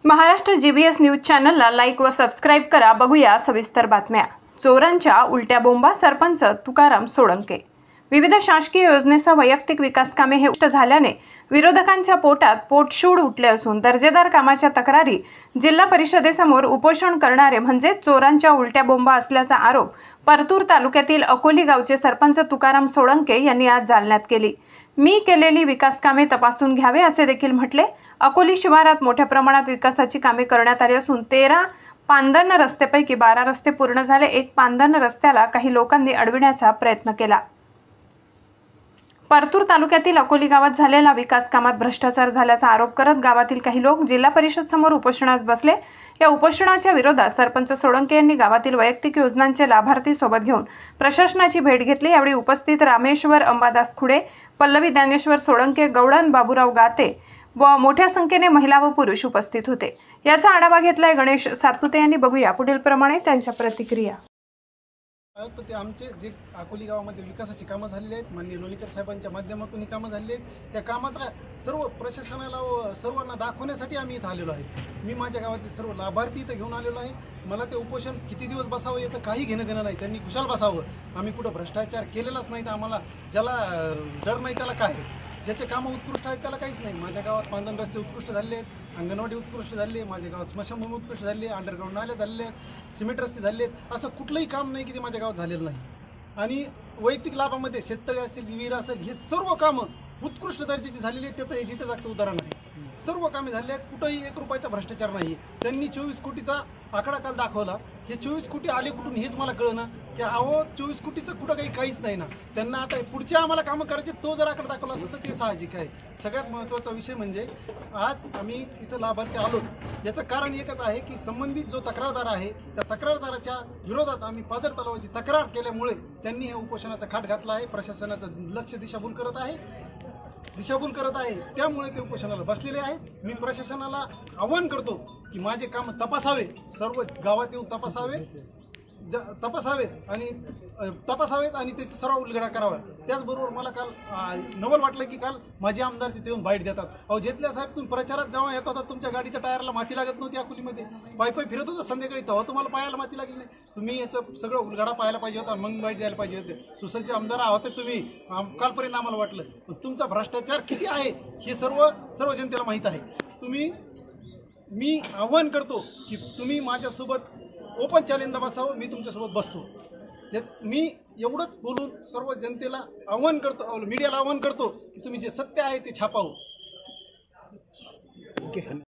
Maharashtra GBS news चॅनलला like व subscribe करा। बघूया सविस्तर बातम्या। चोरांच्या उलट्या बोंबा, सरपंच तुकाराम सोळंके। विविध शासकीय योजनेसह वैयक्तिक विकास कामे हे उष्ट झाल्याने विरोधकांच्या पोटात पोटशूळ उठले असून दर्जेदार कामाच्या तक्रारी जिल्हा परिषदेसमोर उपोषण करणारे म्हणजे चोरांच्या उलट्या बोंबा असल्याचा आरोप परतूर तालुक्यातील अकोली गावचे सरपंच तुकाराम सोळंके यांनी आज जालन्यात केली। मी केलेली विकास कामे तपासून घ्यावे असे देखील म्हटले। अकोली शिवारात मोठ्या प्रमाणात विकासाची कामे करण्यात आली असून 13 पांदन रस्त्यापैकी 12 रस्ते पूर्ण झाले। एक पांदन रस्त्याला काही लोकांनी अडविण्याचा प्रयत्न केला। परतूर तालुक्यातील अकोली गावात झालेला विकास कामात भ्रष्टाचार झाल्याचा आरोप करत गावातील काही लोक जिल्हा परिषद समोर उपोषणास बसले। या उपोषणाच्या विरोधात सरपंच सोळंके यांनी गावातील वैयक्तिक योजनांचे लाभार्थी सोबत घेऊन प्रशासनाची भेट घेतली। यावेळी उपस्थित रामेश्वर अंबादास खुडे, पल्लवी ज्ञानेश्वर सोळंके, गौडन बाबूराव गाते व मोठ्या संख्येने महिला व पुरुष उपस्थित होते। याचा आढावा घेतलाय गणेश सातपुते यांनी। बघूया पुढील प्रमाणे त्यांच्या प्रतिक्रिया। तर ते आमचे जे अकोली गावामध्ये विकासाची कामं झालेली आहेत, माननीय लोणीकर साहेबांच्या माध्यमातून ही कामं झालेली आहेत। त्या कामाचा सर्व प्रशासनाला व सर्वांना दाखवण्यासाठी आम्ही इथं आलेलो आहे। मी माझ्या गावातील सर्व लाभार्थी इथं घेऊन आलेलो आहे। मला ते उपोषण किती दिवस बसावं याचं काही घेणं देणं नाही, त्यांनी कुशाल बसावं। आम्ही कुठं भ्रष्टाचार केलेलाच नाही, तर आम्हाला ज्याला डर नाही त्याला काय, ज्याचे कामं उत्कृष्ट आहेत त्याला काहीच नाही। माझ्या गावात पांदन रस्ते उत्कृष्ट झाले आहेत, अंगणवाडी उत्कृष्ट झाली आहे, माझ्या गावात स्मशानभूमी उत्कृष्ट झाली आहे, अंडरग्राऊंड नाले झालेले आहेत, सिमेंट रस्ते झाले आहेत। असं कुठलंही काम नाही की ते माझ्या गावात झालेलं नाही। आणि वैयक्तिक लाभामध्ये शेततळे असतील, विहीर असेल, हे सर्व कामं उत्कृष्ट दर्जाची झालेली आहेत। त्याचं हे जिथे जागतं उदाहरण आहे। सर्व कामे झाले आहेत, कुठंही 1 रुपयाचा भ्रष्टाचार नाही। त्यांनी 24 कोटीचा आकडा काल दाखवला। हे 24 कोटी आले कुठून हेच मला कळना की अहो 24 कोटीचं कुठं काहीच नाही ना। त्यांना आता पुढच्या आम्हाला कामं करायचे, तो जर आकडा दाखवला असतं तर ते साहजिक आहे। सगळ्यात महत्त्वाचा विषय म्हणजे आज आम्ही इथं लाभार्थी आलो, याचं कारण एकच आहे की संबंधित जो तक्रारदार आहे त्या तक्रारदाराच्या विरोधात आम्ही पाझर तलावाची तक्रार केल्यामुळे त्यांनी हे उपोषणाचा खाट घातला आहे। प्रशासनाचं लक्ष दिशाभूल करत आहे, त्यामुळे ते उपोषणाला बसलेले आहेत। मी प्रशासनाला आवाहन करतो की माझे काम तपासावे, सर्व गावात येऊन तपासावेत आणि त्याचा सर्व उलगडा करावा। त्याचबरोबर मला काल नवल वाटलं की काल माझे आमदार तिथे येऊन बाईट देतात। अहो जेतल्या साहेब, तुम्ही प्रचारात जेव्हा येत होता तुमच्या गाडीच्या टायरला माती लागत नव्हती अकोलीमध्ये, पायी फिरत होता संध्याकाळी, तेव्हा तुम्हाला पायाला माती लागली नाही। तुम्ही याचं सगळं उलगडा पाहायला पाहिजे होता, मग बाईट द्यायला पाहिजे होते। सुसज्ज आमदार होते तुम्ही, कालपर्यंत आम्हाला वाटलं, पण तुमचा भ्रष्टाचार किती आहे हे सर्व जनतेला माहीत आहे। मी आव्हान करतो की तुम्ही माझ्यासोबत ओपन चॅलेंजला बसावं, मी तुमच्यासोबत बसतो। मी एवढंच बोलून सर्व जनतेला आव्हान करतो, मीडियाला आव्हान करतो की तुम्ही जे सत्य आहे ते छापावं।